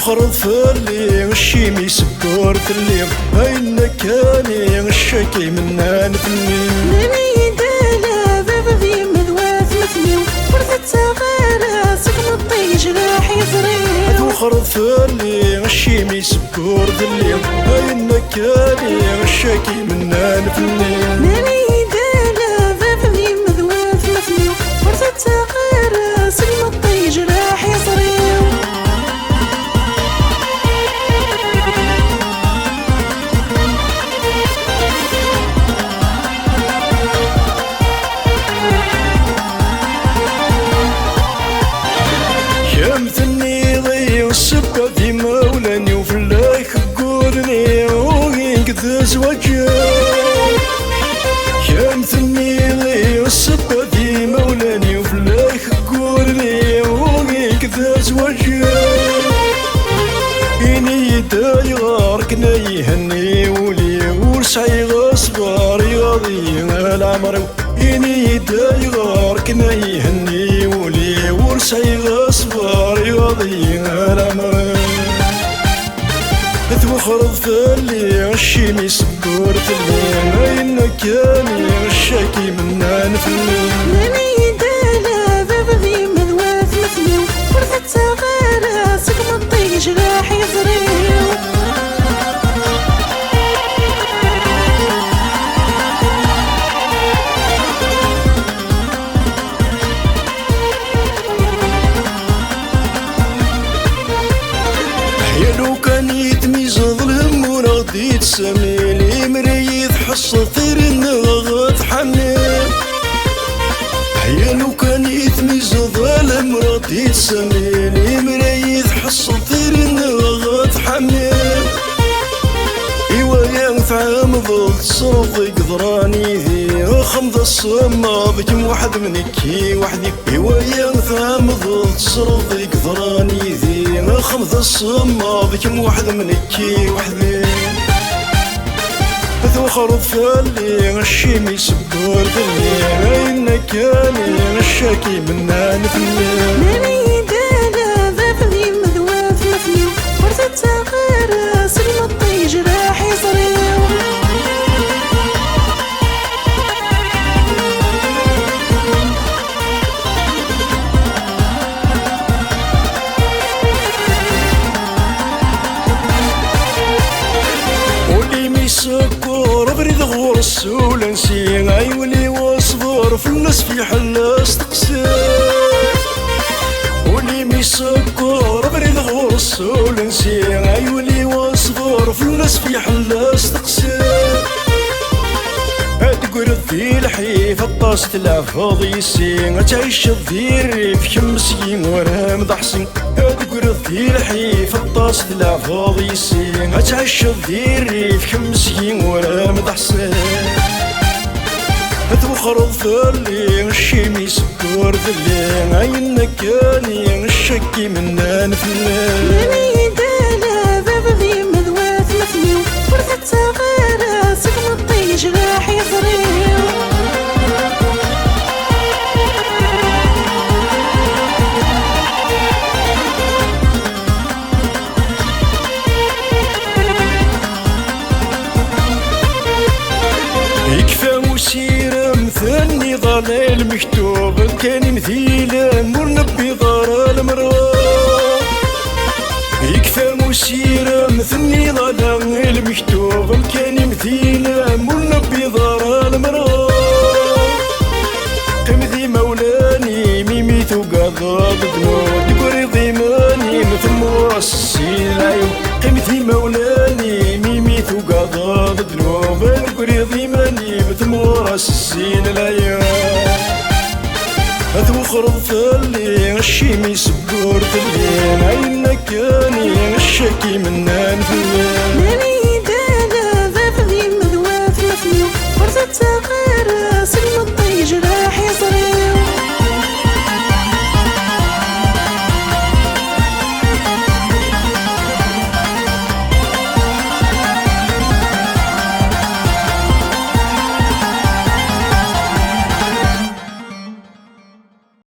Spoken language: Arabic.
توخرض فاللي الشيمي سكر تلي هاينا كاني الشكي منا نفني نبي دالا باب ذي مذواث مثني ورثت صغيرة سكن الطيج راح يزري توخرض فاللي الشيمي سكر تلي هاينا كاني الشكي منا نفني نبي دالا باب ذي مذواث مثني ورثت صغيرة سكن الطيج راح يزري شمتني ضي والسبة في مولاني وفي الله يخقوني وينقذ وجهي شمتني ضي والسبة في مولاني وفي الله يخقوني وينقذ وجهي إني داي غاركنا يهني ولي ورسعي غصبار يغضي العمر إني داي غاركنا يهني ولي ورسعي غصبار يغضي العمر توخرض فاللي الشيمي سكر تلي إن كاني الشاكي منا نفلي نبي دالا باب ذي مذواث مثني ورثت صغيرة سكن الطيج راح يزري لو كان يتميز ظلم ورغدي تسمي لي مريض حص ثير النغط حنين هيا لو كان يتميز ظلم ورغدي تسمي لي مريض حص ثير النغط حنين إيوا يا فعام ضد صوفي قدراني ذي خمض الصماد كم واحد منكي وحدي إيوا يا فعام ضد صوفي قدراني ذي خمض الصماد كم واحد منكي وحدي توخرض فاللي الشيمي سكر تلي إن كاني الشاكي منا نفني نبي دالا باب ذي مذواث مثني ورثت صغيرة سلم الطيج راح يزري سكر بريد غرس ولا نسي عيوني واصبر في الناس في حلاس تقسير ولي مسكر بريد غرس ولا نسي عيوني واصبر في الناس في حلاس تقسير تقول ذي الحيف الطاس تلعب يسي تعيش ذي الريف كمسكين ورا مضحسن تقول ذي الحيف الطاس تلعب يسي تعيش ذي الريف كمسكين ورا مضحسن توخرض فاللي الشيمي سكر ذلي عين كاني الشكي منا نفلي نبي دالا باب ذي مذواث مثني ورثت صغيرة سكن الطيج راح يزري يكفى مسيرة مثني ضلال مكتوب كان مثيلا مرنبي ضار المروى يكفى مسيرة مثني ضلال مكتوب كان مثيلا مرنبي ضار المروى قم ذي مولاني ميميتو قضى بنود قري ضيماني مثل مراس السيلايو قم ذي مولاني ميميتو قضى بنود قري ضيماني مثل مراس السيلايو توخرض فاللي الشيمي سكر تلي عينك كاني الشكي منا نفلي